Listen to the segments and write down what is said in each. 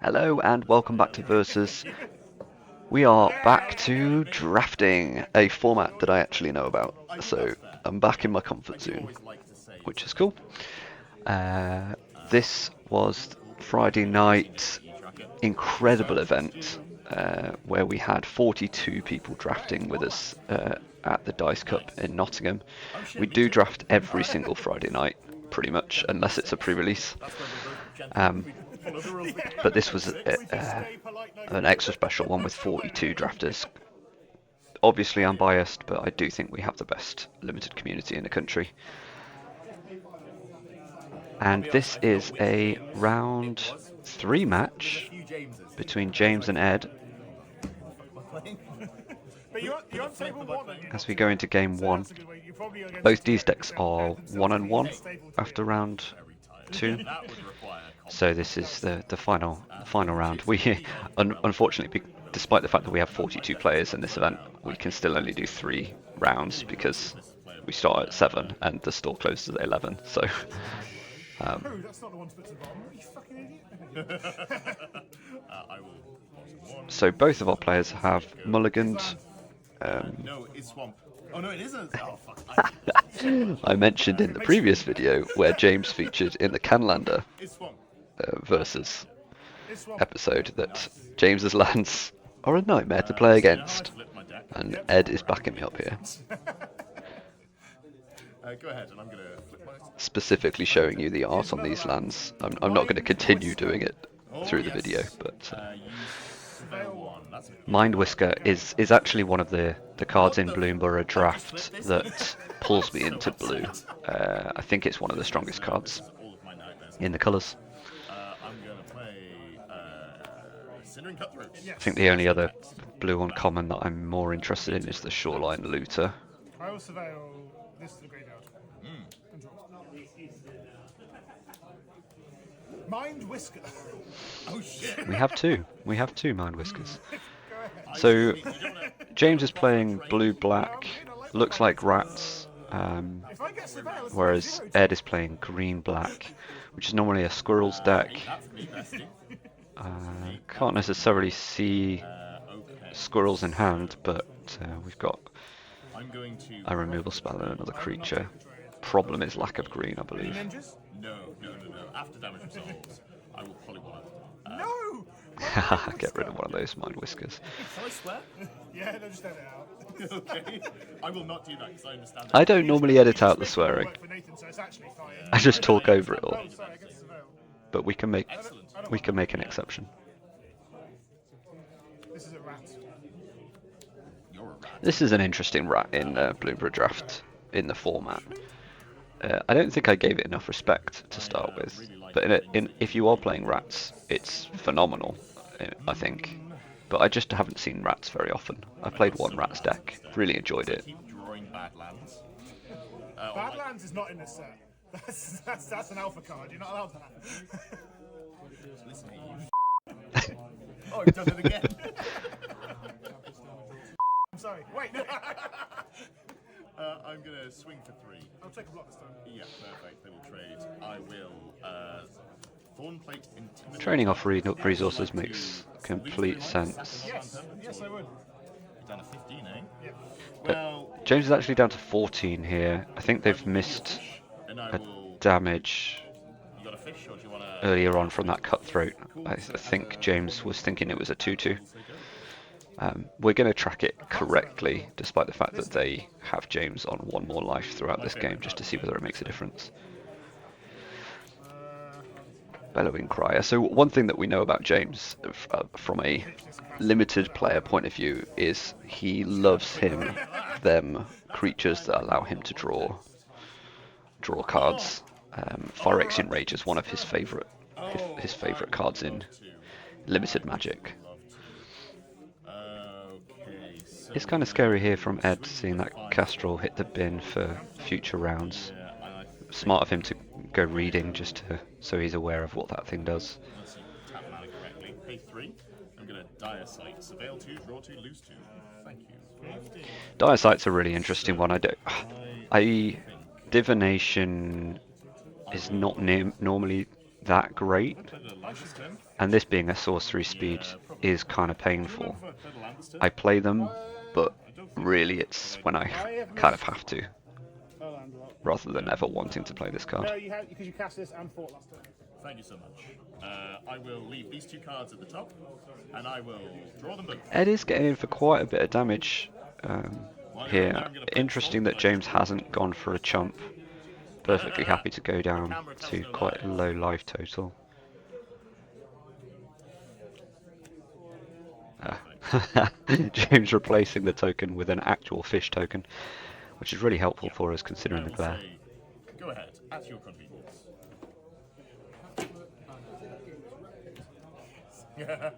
Hello and welcome back to Versus. We are back to drafting, a format that I actually know about. So I'm back in my comfort zone, which is cool. This was Friday night, incredible event where we had 42 people drafting with us at the Dice Cup in Nottingham. We do draft every single Friday night, pretty much, unless it's a pre-release. But this was an extra special one with 42 drafters. Obviously I'm biased, but I do think we have the best limited community in the country. And this is a round 3 match between James and Ed as we go into game 1. Both these decks are 1-1 after round 2. So this is the final round. We unfortunately, despite the fact that we have 42 players in this event, we can still only do 3 rounds because we start at 7 and the store closes at 11. So so both of our players have mulliganed. No, it's swamp. Oh no, it isn't. Oh fuck. I mentioned in the previous video where James featured in the Canlander versus episode that James's lands are a nightmare to play against, and Ed is backing me up here. Go ahead, and I'm gonna flip my... Specifically showing you the art on these lands. I'm not going to continue doing it through the video, but Mind Whisker is actually one of the cards in Bloomburrow draft that pulls me into blue. I think it's one of the strongest cards in the colours. I think the only other blue uncommon that I'm more interested in is the Shoreline Looter. I will surveil this to the graveyard. Mind Whisker. Oh shit. We have two. We have 2 Mind Whiskers. So James is playing blue-black. Looks like rats. Whereas Ed is playing green-black, which is normally a squirrels deck. Can't necessarily see squirrels in hand, but we've got a removal spell and another creature. Problem is lack of green, I believe. No. After damage resolves, I will probably want to... No! Get rid of one of those Mind Whiskers. Can I swear? Yeah, no, just edit it out. Okay. I will not do that because I understand... I don't normally edit out the swearing. For Nathan, so it's actually fine. I just talk over it all. Oh, sorry, I get to surveil. But we can make an exception. This is a rat. You're a rat. This is an interesting rat in Bloomburrow draft in the format. I don't think I gave it enough respect to start with, but if you are playing rats, it's phenomenal, I think. But I just haven't seen rats very often. I played one rats deck, really enjoyed it. Keep drawing Badlands. Badlands is not in this set. That's an alpha card. You're not allowed that. Listen to you. Oh, you've done it again. I'm sorry. Wait. No. I'm gonna swing for 3. I'll take a block this time. Yeah, perfect. They will trade. I will Thornplate Intimidate. Trading off resources makes complete sense. Yes, I would. You're down to 15, eh? Yeah. Well, James is actually down to 14 here. I think they've missed and I a will... damage You got a fish, or do you want to... earlier on from that cutthroat. I think James was thinking it was a 2-2. We're going to track it correctly, despite the fact that they have James on 1 more life throughout this game, just to see whether it makes a difference. Bellowing Crier. So one thing that we know about James, from a limited player point of view, is he loves them creatures that allow him to draw cards. Phyrexian Rage is one of his favourite cards in limited Magic. It's kind of scary here from Ed, seeing that Castrol hit the bin for future rounds. Smart of him to go reading so he's aware of what that thing does. Tap mana correctly. Pay 3. I'm going to Dire Sight. Surveil 2, draw 2, lose 2. Thank you. Dire Sight's a really interesting one. Divination is not normally that great, Play the Lancaster. and this being a sorcery speed is kind of painful. Play the Lancaster. I play them, but really it's when I kind of have to, Oh, land a lot. rather than ever wanting to play this No, card. you have because you cast this and fought last turn. Thank you so much. I will leave these 2 cards at the top, and I will draw them both. Ed is getting in for quite a bit of damage here. Interesting that James hasn't gone for a chump. Perfectly happy to go down to quite a low life total. James replacing the token with an actual fish token, which is really helpful for us considering the glare. Go ahead, at your convenience. Yeah,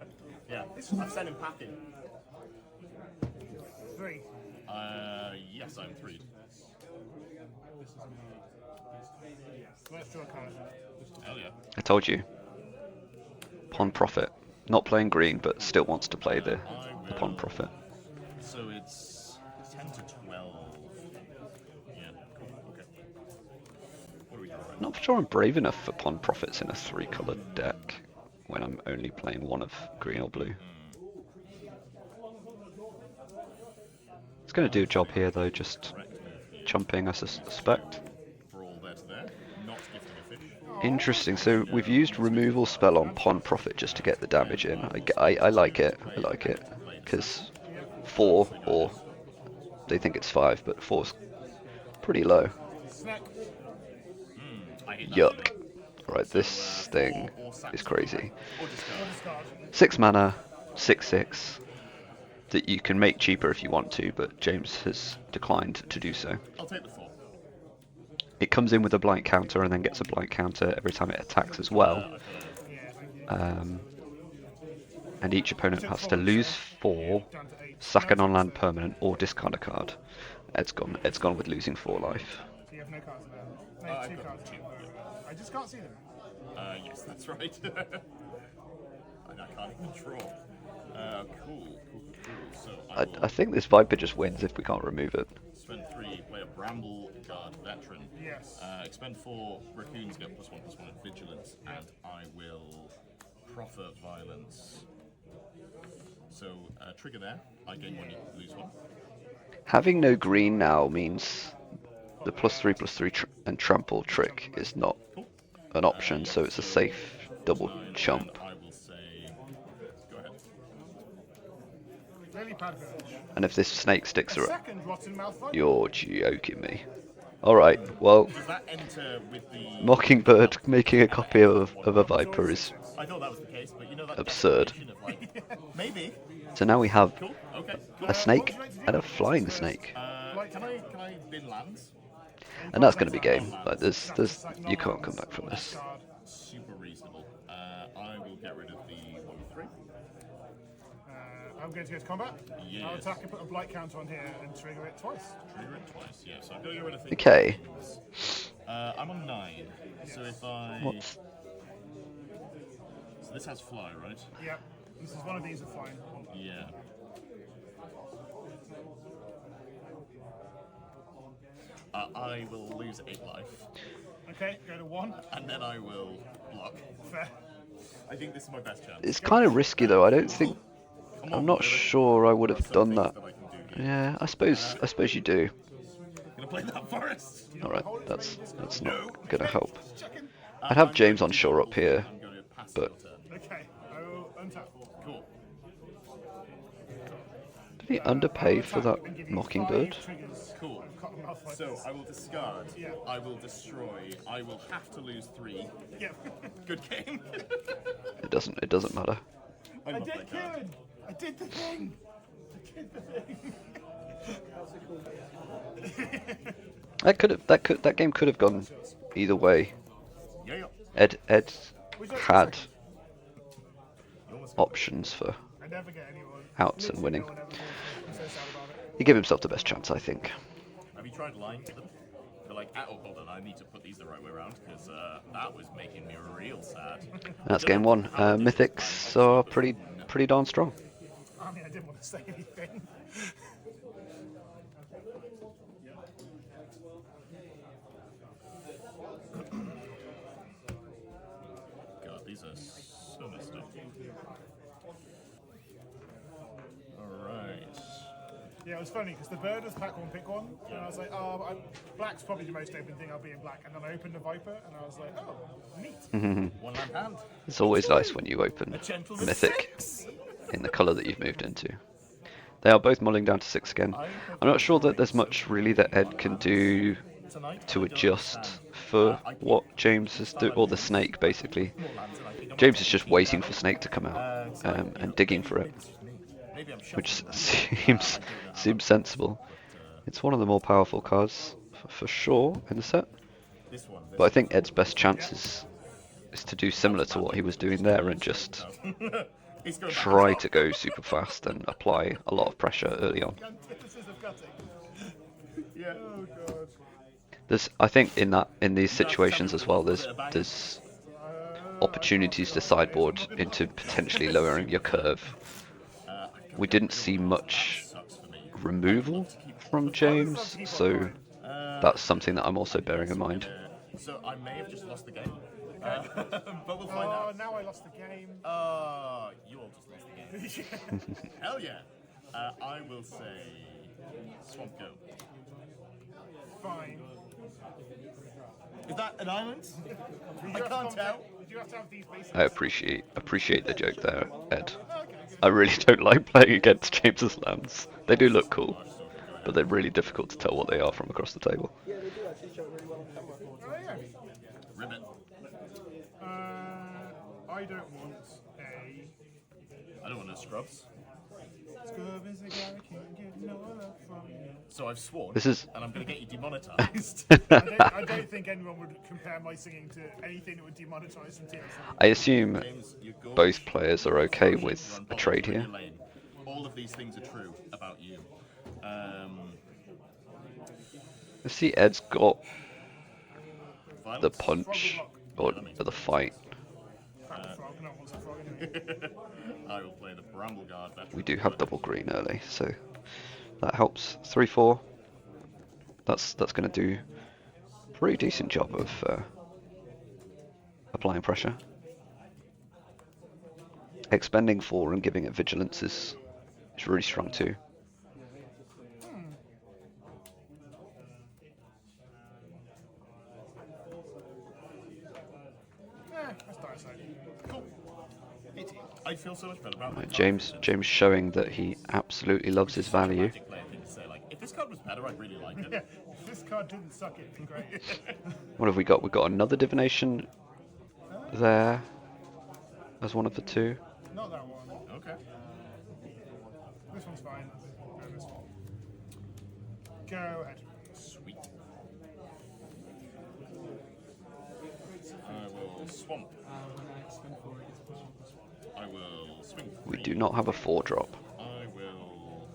I'm sending packing. 3. Yes, I'm 3. Let's draw a card. Hell yeah. I told you. Pawn Prophet. Not playing green, but still wants to play the Pawn Prophet. So it's 10 to 12. Yeah, cool, okay. What are we doing? Not sure I'm brave enough for Pawn Prophets in a 3-coloured deck when I'm only playing one of green or blue. It's going to do a job here though, just chumping I suspect. Brawl there to there. Not gifting a fish. Interesting, so we've used removal spell on Pawn Prophet just to get the damage in. I like it, because 4, or they think it's 5, but 4's pretty low. Snack. I hate that. Yuck. Right, this thing is crazy. Or discard. 6 mana, 6/6, that you can make cheaper if you want to, but James has declined to do so. I'll take the 4. It comes in with a blight counter and then gets a blight counter every time it attacks as well. And each opponent has to lose 4, sack a non-land permanent, or discard a card. Ed's gone with losing 4 life. So you have no cards now. No, 2 cards. I just can't see them. Yes, that's right. And I can't even draw. Cool. So I think this Viper just wins if we can't remove it. spend 3, play a Bramble Guard Veteran. Yes. Expend 4, Raccoons get +1/+1 in Vigilance, and I will proffer Violence. So, trigger there. I gain 1, you lose 1. Having no green now means the +3/+3 and trample trick is not an option, so it's a safe double chump. I will say, go ahead. Really bad village. And if this snake sticks around, Second rotten mouth fight. you're joking me. Alright, well, Does that enter with the... Mockingbird making a copy of a Viper is I thought that was the case, but you know that absurd. declaration of, like, maybe. So now we have Cool, okay. a snake and a flying snake. Can I bin lands? And that's going to be game. Like, you can't come back from this. Super reasonable. I will get rid of the 1/3. I'm going to go to combat. Yes. I'll attack and put a blight counter on here and trigger it twice. Trigger it twice, yeah. So I'm going to get rid of things. Okay. I'm on 9. So if I... What's So this has fly, right? Yep. This is one of these are flying. Yeah. I will lose 8 life, Okay, go to 1. and then I will block. Fair. I think this is my best chance. It's kind of risky though. I don't think. Come on, I'm not Bloomburrow. sure I would have Some done things that. I can do here. Yeah, I suppose you do. Gonna play that forest. All right, that's not gonna help. Checking. I'd have James on shore up here, I'm going to pass but your turn. Okay, I will untap. Cool. did he underpay for that Mockingbird? Cool. So I will discard. Yeah. I will destroy. I will have to lose 3. Yep. Good game. It doesn't matter. I I love did that kill card. him! I did the thing! I did the thing! That game could have gone either way. Yeah. Ed had options for I never get anyone. outs and winning. No one ever calls me. I'm so sad about it. He gave himself the best chance, I think. Have you tried lying to them? They're like, oh, hold on, I need to put these the right way around because that was making me real sad. That's game 1. Mythics are pretty darn strong. I mean, I didn't want to say anything. these are so messed up. Alright. Yeah, it was funny because the bird was pack one, pick one, and I was like, oh, black's probably the most open thing. I'll be in black, and then I opened the viper, and I was like, oh, neat. One land hand. It's always nice when you open A gentleman Mythic 6. in the colour that you've moved into. They are both mulling down to 6 again. I'm not sure that there's much really that Ed can do to adjust for what James is doing, or the snake basically. James is just waiting for snake to come out and digging for it, which seems sensible. It's one of the more powerful cards for sure in the set, but I think Ed's best chance is to do similar to what he was doing there and just try to go super fast and apply a lot of pressure early on. Yeah. Oh god. I think in these situations as well, there's opportunities to sideboard into potentially lowering your curve. We didn't see much removal from James, so that's something that I'm also bearing in mind. So I may have just lost the game. But we'll find out. Oh, now I lost the game. You all just lost the game. Hell yeah. I will say Swamp Go. Fine. Is that an island? I can't tell. Did you have to have these basics? I appreciate the joke there, Ed. I really don't like playing against James's lands. They do look cool, but they're really difficult to tell what they are from across the table. Oh, yeah. Ribbit. I don't want a... I don't want no scrubs. Scrub is a guy who can't get no love from you. So I've sworn, This is and I'm going to get you demonetized. I don't think anyone would compare my singing to anything that would demonetize from TSM. I assume James, you're gorgeous. both players are okay Gorgeous, with run a bottom trade through here. your lane. All of these things are true about you. I see Ed's got the Violence. punch or the fight. Crack the frog, no one wants a frog anyway. I will play the Bramble Guard. We do have double green early, so that helps. 3/4. That's going to do a pretty decent job of applying pressure. Expending 4 and giving it vigilance is really strong too. Let's die aside. Cool. I feel so much better about that. James showing that he absolutely loves his value. Magic player thing to say, like, if this card was better, I'd really like it. Yeah, if this card didn't suck, it'd be great. What have we got? We've got another divination there as one of the two. Not that one. Okay. This one's fine. And this one. Go ahead. Sweet. I will swamp. I will swing. We do not have a 4-drop. I will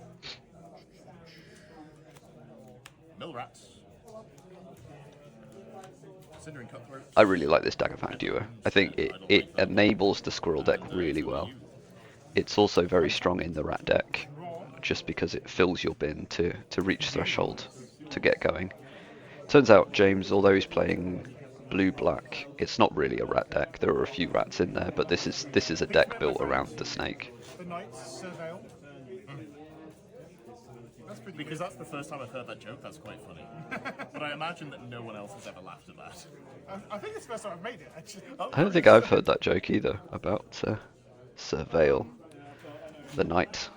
mill rats. Cindering Cutthroat. I really like this Daggerfang duo. I think it enables the squirrel deck really well. It's also very strong in the rat deck, just because it fills your bin to reach threshold to get going. Turns out James, although he's playing blue-black, it's not really a rat deck. There are a few rats in there, but this is a deck built around the snake. The Knights Surveil. That's pretty Because that's the first time I've heard that joke, that's quite funny. But I imagine that no one else has ever laughed at that. I think it's the first time I've made it, actually. I don't think I've heard that joke either about Surveil, the knight.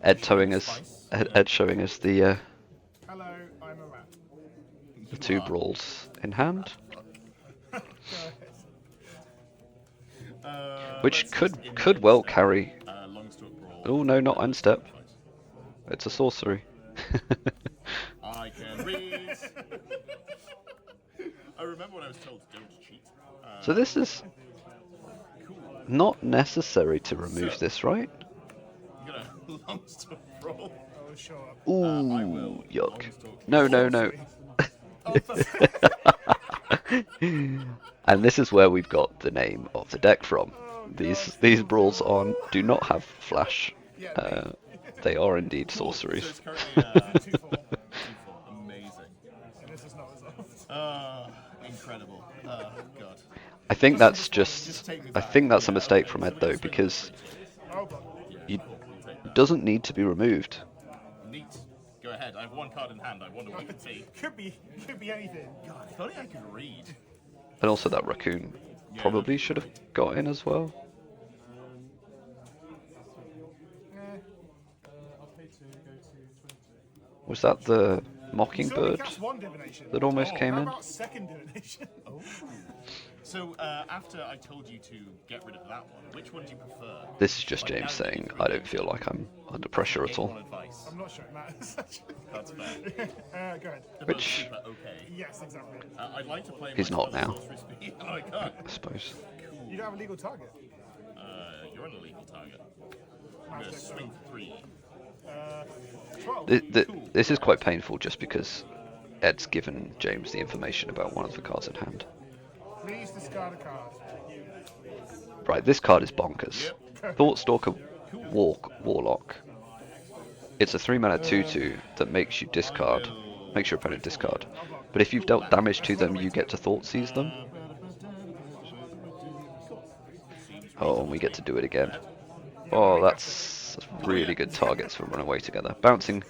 Ed showing us the Hello, I'm a rat. the 2 brawls in hand, Go ahead. which could well carry. Longstalk Brawl. Oh no, not end step. It's a sorcery. I can read. I remember when I was told don't cheat. So this is Cool. not necessary to remove this, right? I'm gonna Longstalk Brawl. Oh, show up. Ooh, I will yuck. Longstalk No, no, no. And this is where we've got the name of the deck from. These brawls do not have flash. They are indeed So sorceries. it's currently 2-4. Amazing. And this is not resolved. Incredible. Oh god. I think that's just. I think that's a mistake from Ed though, because Oh god. it doesn't need to be removed. Neat. Go ahead. I have one card in hand. I wonder what it could be. Could be anything. God, if only I could read. And also that raccoon probably should have got in as well. Was that the mockingbird One divination. that almost came How in? about second divination? So after I told you to get rid of that one, which one do you prefer? This is just James saying, I don't feel like I'm under pressure at all. Game one advice. I'm not sure it matters. Actually. That's fair. Go ahead. They're both Which- super okay. Yes, exactly. I'd like to play. He's my not spell now. sorcery speed. Oh, I can't. I suppose. You don't have a legal target. You're an illegal target. I'm gonna swing for 3. 12. This is quite painful just because Ed's given James the information about one of the cards in hand. Please discard a card. Right, this card is bonkers. Thoughtstalker Warlock. It's a 3-mana 2/2 that makes you discard, makes your opponent discard. But if you've dealt damage to them, you get to Thoughtseize them. Oh, and we get to do it again. Oh, that's really good targets for run away together. Bouncing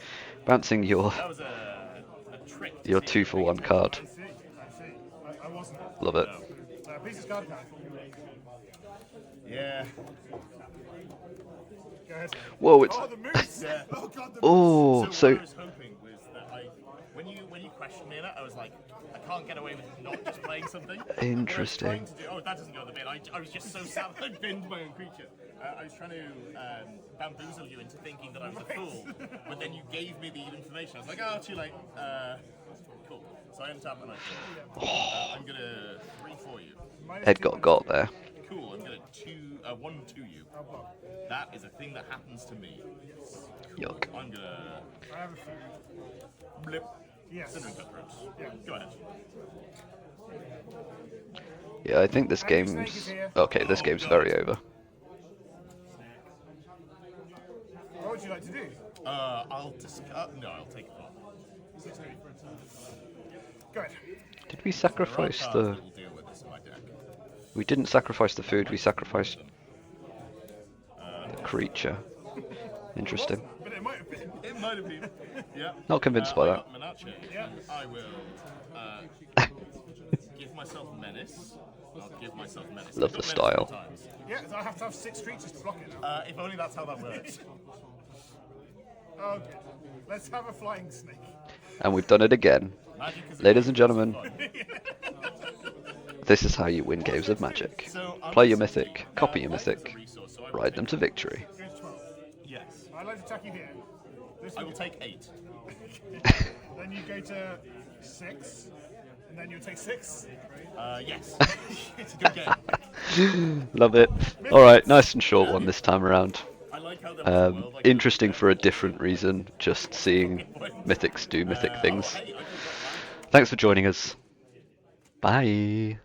your That was a trick. your 2-for-1 card. I see. I wasn't. Love it. Please discard a card. Yeah. Go ahead. Whoa, it's Oh, the moose! Yeah. Oh god, the oh, What so I was hoping was that when you questioned me in it, I was like, I can't get away with not just playing something. interesting. What I was trying to do, oh, that doesn't go in the bin. I was just so sad that I'd binned my own creature. I was trying to bamboozle you into thinking that I was a fool, but then you gave me the information. I was like, oh, too late. Cool. So I untap and I'm gonna 3 for you. Ed got there. Cool. I'm gonna 1-2 you. That is a thing that happens to me. Yuck. I'm gonna I have a food. blip. Yes. Cinnamon cutthroats. Yeah. Go ahead. Yeah, I think this game's okay. This game's very over. What would you like to do? I'll discard. No, I'll take it off. Go ahead. Did we sacrifice There are the? cards that will deal with this in my deck. We didn't sacrifice the food. We sacrificed the creature. Interesting. But it might have been. It might have been. Yeah. Not convinced by I that. got Menace. Yeah. I will give myself menace. I'll give myself menace. Love I've the got menace style. 4 times. Yeah, so I have to have 6 creatures to block it now. If only that's how that works. Okay. Let's have a flying snake. And we've done it again. Magic is a Ladies and gentlemen, fun. this is how you win games of Magic. So, Play your mythic, copy your life is a mythic, resource, so I will ride them take- to victory. Go to 12. Yes. I'd like to attack you here. This I will will take 8. Then you go to 6. And then you'll take 6. Yes. It's a good game. Love it. All right, nice and short one this time around. I like how there was a world like Interesting for a different reason, just seeing mythics do mythic things. Hey, I forgot that. Thanks for joining us. Bye.